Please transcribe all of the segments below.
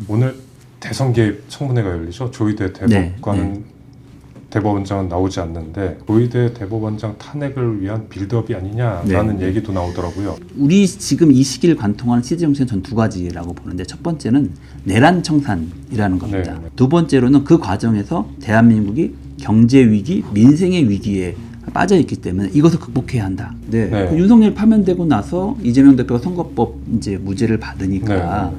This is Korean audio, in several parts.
오늘 대선 개입 청문회가 열리죠. 조희대 대법관 대법원장은 나오지 않는데 조희대 대법원장 탄핵을 위한 빌드업이 아니냐라는 얘기도 나오더라고요. 우리 지금 이 시기를 관통하는 시대 정신은 전 두 가지라고 보는데, 첫 번째는 내란 청산이라는 겁니다. 두 번째로는 그 과정에서 대한민국이 경제 위기, 민생의 위기에 빠져 있기 때문에 이것을 극복해야 한다. 그 윤석열 파면되고 나서 이재명 대표가 선거법 이제 무죄를 받으니까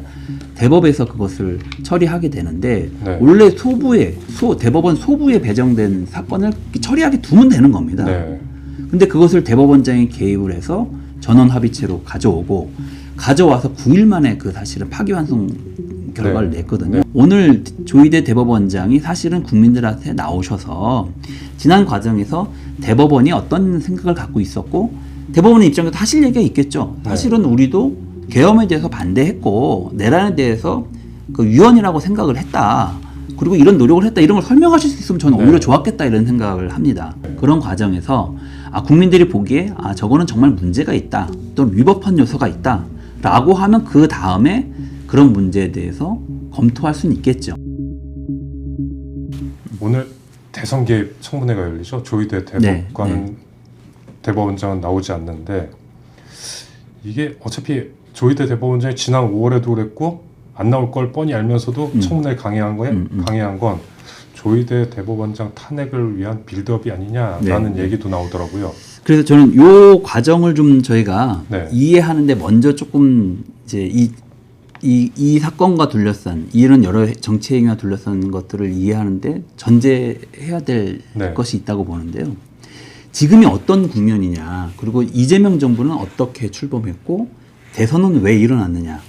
대법에서 그것을 처리하게 되는데, 원래 대법원 소부에 배정된 사건을 처리하게 두면 되는 겁니다. 근데 그것을 대법원장이 개입을 해서 전원 합의체로 가져와서 9일 만에 그 사실은 파기환송 결과를 냈거든요. 오늘 조희대 대법원장이 사실은 국민들한테 나오셔서 지난 과정에서 대법원이 어떤 생각을 갖고 있었고, 대법원의 입장에서 하실 얘기가 있겠죠. 사실은 우리도 계엄에 대해서 반대했고 내란에 대해서 그 위헌이라고 생각을 했다. 그리고 이런 노력을 했다. 이런 걸 설명하실 수 있으면 저는 오히려 좋았겠다 이런 생각을 합니다. 그런 과정에서 국민들이 보기에 저거는 정말 문제가 있다. 또는 위법한 요소가 있다. 라고 하면 그 다음에 그런 문제에 대해서 검토할 수는 있겠죠. 오늘 대선 개입 청문회가 열리죠. 조희대 대법관 대법원장은 나오지 않는데, 이게 어차피 조희대 대법원장이 지난 5월에도 그랬고 안 나올 걸 뻔히 알면서도 청문회를 강행한 건 조희대 대법원장 탄핵을 위한 빌드업이 아니냐라는 얘기도 나오더라고요. 그래서 저는 이 과정을 좀 저희가 이해하는데 먼저 조금 이제 이 사건과 둘러싼 이런 여러 정치 행위와 둘러싼 것들을 이해하는데 전제해야 될 것이 있다고 보는데요. 지금이 어떤 국면이냐, 그리고 이재명 정부는 어떻게 출범했고 대선은 왜 일어났느냐,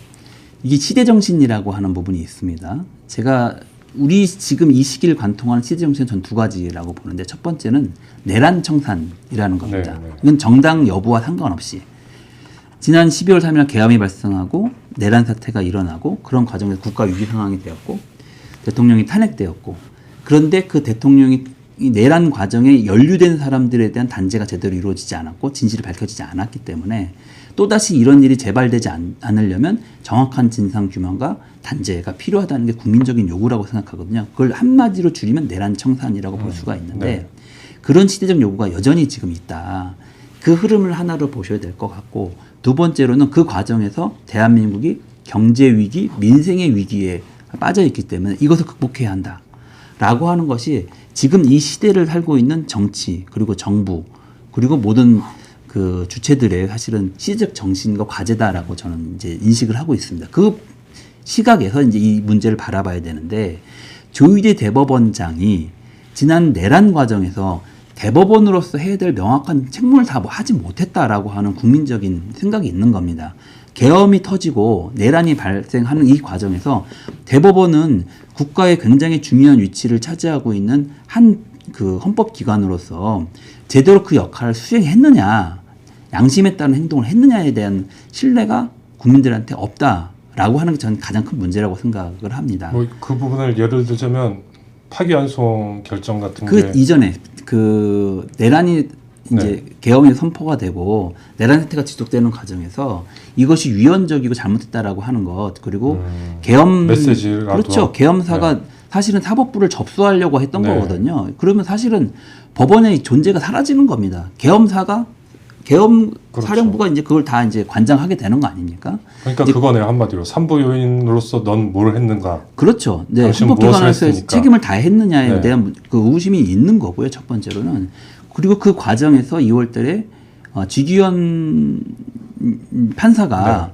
이게 시대 정신이라고 하는 부분이 있습니다. 제가 우리 지금 이 시기를 관통하는 시대 정신은 전 두 가지라고 보는데, 첫 번째는 내란 청산이라는 겁니다. 이건 정당 여부와 상관없이 지난 12월 3일 계엄이 발생하고 내란 사태가 일어나고 그런 과정에서 국가 위기 상황이 되었고 대통령이 탄핵되었고, 그런데 그 대통령이 이 내란 과정에 연루된 사람들에 대한 단죄가 제대로 이루어지지 않았고 진실이 밝혀지지 않았기 때문에 또다시 이런 일이 재발되지 않으려면 정확한 진상규명과 단죄가 필요하다는 게 국민적인 요구라고 생각하거든요. 그걸 한마디로 줄이면 내란 청산이라고 볼 수가 있는데 그런 시대적 요구가 여전히 지금 있다. 그 흐름을 하나로 보셔야 될 것 같고, 두 번째로는 그 과정에서 대한민국이 경제 위기, 민생의 위기에 빠져 있기 때문에 이것을 극복해야 한다. 라고 하는 것이 지금 이 시대를 살고 있는 정치, 그리고 정부, 그리고 모든 그 주체들의 사실은 시대적 정신과 과제다라고 저는 이제 인식을 하고 있습니다. 그 시각에서 이제 이 문제를 바라봐야 되는데, 조희대 대법원장이 지난 내란 과정에서 대법원으로서 해야 될 명확한 책무를 다 하지 못했다라고 하는 국민적인 생각이 있는 겁니다. 계엄이 터지고 내란이 발생하는 이 과정에서 대법원은 국가의 굉장히 중요한 위치를 차지하고 있는 한 그 헌법기관으로서 제대로 그 역할을 수행했느냐, 양심에 따른 행동을 했느냐에 대한 신뢰가 국민들한테 없다라고 하는 게 저는 가장 큰 문제라고 생각을 합니다. 그 부분을 예를 들자면 파기환송 결정 같은 게 이전에 그 내란이 이제 계엄이 선포가 되고 내란 사태가 지속되는 과정에서 이것이 위헌적이고 잘못했다라고 하는 것, 그리고 계엄 메시지가 그렇죠. 계엄사가 사실은 사법부를 접수하려고 했던 거거든요. 그러면 사실은 법원의 존재가 사라지는 겁니다. 계엄 사령부가 이제 그걸 다 이제 관장하게 되는 거 아닙니까? 그러니까 그거네요, 한마디로. 삼부 요인으로서 넌 뭘 했는가? 그렇죠. 헌법기관에서 책임을 다 했느냐에 대한 그 의구심이 있는 거고요. 첫 번째로는. 그리고 그 과정에서 2월달에 지기현 판사가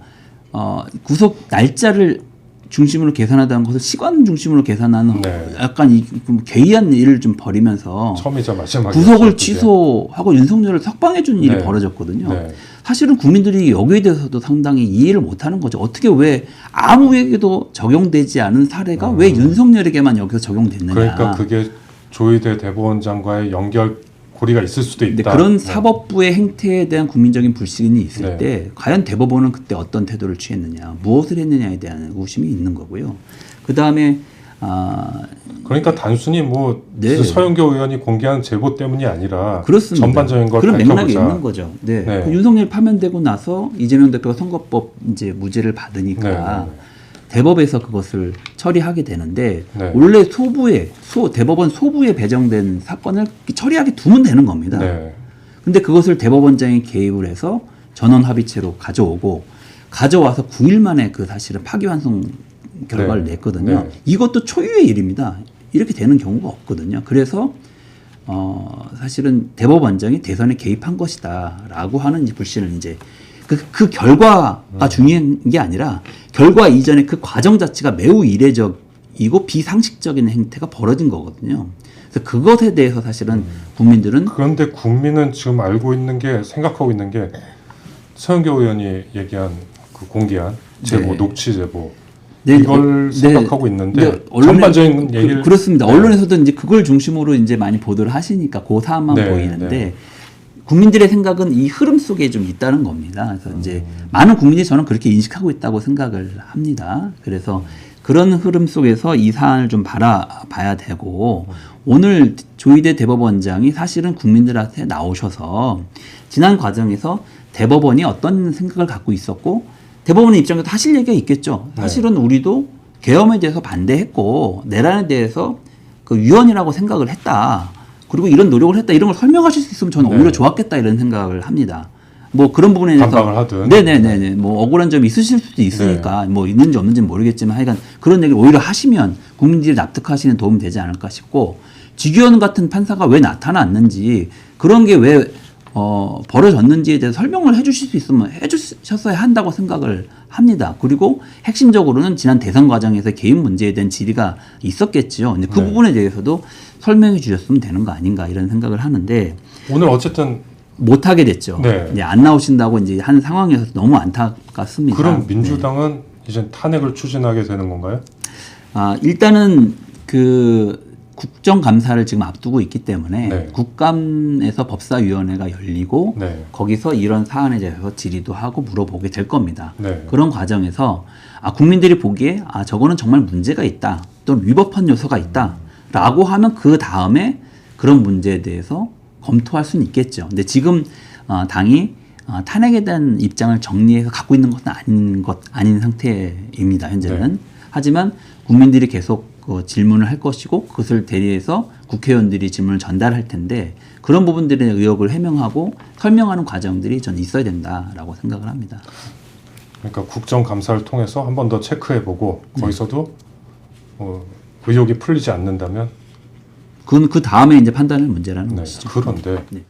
구속 날짜를 중심으로 계산하다는 것을 시간 중심으로 계산하는 약간 괴이한 일을 좀 벌이면서 처음이자 마지막이었죠. 구속을 취소하고 윤석열을 석방해 준 일이 벌어졌거든요. 사실은 국민들이 여기에 대해서도 상당히 이해를 못하는 거죠. 어떻게 왜 아무에게도 적용되지 않은 사례가 왜 윤석열에게만 여기서 적용됐느냐. 그러니까 그게 조희대 대법원장과의 연결고리가 있을 수도 있다. 그런 사법부의 행태에 대한 국민적인 불신이 있을 때 과연 대법원은 그때 어떤 태도를 취했느냐, 무엇을 했느냐에 대한 의구심이 있는 거고요. 그 다음에 그러니까 단순히 서영교 의원이 공개한 제보 때문이 아니라 그렇습니다. 전반적인 걸 그런 밝혀보자. 맥락이 있는 거죠. 그 윤석열 파면되고 나서 이재명 대표가 선거법 이제 무죄를 받으니까 대법에서 그것을 처리하게 되는데 네. 원래 대법원 소부에 배정된 사건을 처리하게 두면 되는 겁니다. 네. 근데 그것을 대법원장이 개입을 해서 전원 합의체로 가져와서 9일 만에 그 사실은 파기환송 결과를 네. 냈거든요. 네. 이것도 초유의 일입니다. 이렇게 되는 경우가 없거든요. 그래서 사실은 대법원장이 대선에 개입한 것이다라고 하는 이 불신을 이제 그 결과가 중요한 게 아니라 결과 이전에 그 과정 자체가 매우 이례적이고 비상식적인 행태가 벌어진 거거든요. 그래서 그것에 대해서 사실은 국민들은 그런데 국민은 지금 알고 있는 게 생각하고 있는 게 서영교 의원이 얘기한 그 공개한 제보, 네. 녹취 제보 네, 이걸 생각하고 있는데 전반적인 얘기를 그렇습니다. 언론에서도 이제 그걸 중심으로 이제 많이 보도를 하시니까 그 사안만 네, 보이는데 네. 국민들의 생각은 이 흐름 속에 좀 있다는 겁니다. 그래서 이제 많은 국민이 저는 그렇게 인식하고 있다고 생각을 합니다. 그래서 그런 흐름 속에서 이 사안을 좀 바라봐야 되고 오늘 조희대 대법원장이 사실은 국민들한테 나오셔서 지난 과정에서 대법원이 어떤 생각을 갖고 있었고 대법원의 입장에서 하실 얘기가 있겠죠. 사실은 우리도 계엄에 대해서 반대했고 내란에 대해서 그 위헌이라고 생각을 했다. 그리고 이런 노력을 했다. 이런 걸 설명하실 수 있으면 저는 네. 오히려 좋았겠다 이런 생각을 합니다. 뭐 그런 부분에 대해서 반박을 하든. 네네네네 뭐 억울한 점이 있으실 수도 있으니까 뭐 있는지 없는지는 모르겠지만 하여간 그런 얘기를 오히려 하시면 국민들이 납득하시는 도움이 되지 않을까 싶고 지규현 같은 판사가 왜 나타났는지 그런 게 왜 벌어졌는지에 대해서 설명을 해주실 수 있으면 해주셨어야 한다고 생각을 합니다. 그리고 핵심적으로는 지난 대선 과정에서 개인 문제에 대한 질의가 있었겠지요. 근데 그 네. 부분에 대해서도 설명해 주셨으면 되는 거 아닌가 이런 생각을 하는데 오늘 어쨌든 못하게 됐죠. 네. 이제 안 나오신다고 이제 한 상황에서 너무 안타깝습니다. 그럼 민주당은 이제 탄핵을 추진하게 되는 건가요? 일단은 그 국정감사를 지금 앞두고 있기 때문에 네. 국감에서 법사위원회가 열리고 네. 거기서 이런 사안에 대해서 질의도 하고 물어보게 될 겁니다. 네. 그런 과정에서 국민들이 보기에 저거는 정말 문제가 있다 또는 위법한 요소가 있다라고 하면 그 다음에 그런 문제에 대해서 검토할 수는 있겠죠. 근데 지금 당이 탄핵에 대한 입장을 정리해서 갖고 있는 것은 아닌 상태입니다. 현재는. 네. 하지만 국민들이 계속 질문을 할 것이고 그것을 대리해서 국회의원들이 질문을 전달할 텐데 그런 부분들의 의혹을 해명하고 설명하는 과정들이 저는 있어야 된다라고 생각을 합니다. 그러니까 국정감사를 통해서 한 번 더 체크해보고 거기서도 의혹이 풀리지 않는다면 그건 그 다음에 이제 판단할 문제라는 네. 것이죠. 그런데 네.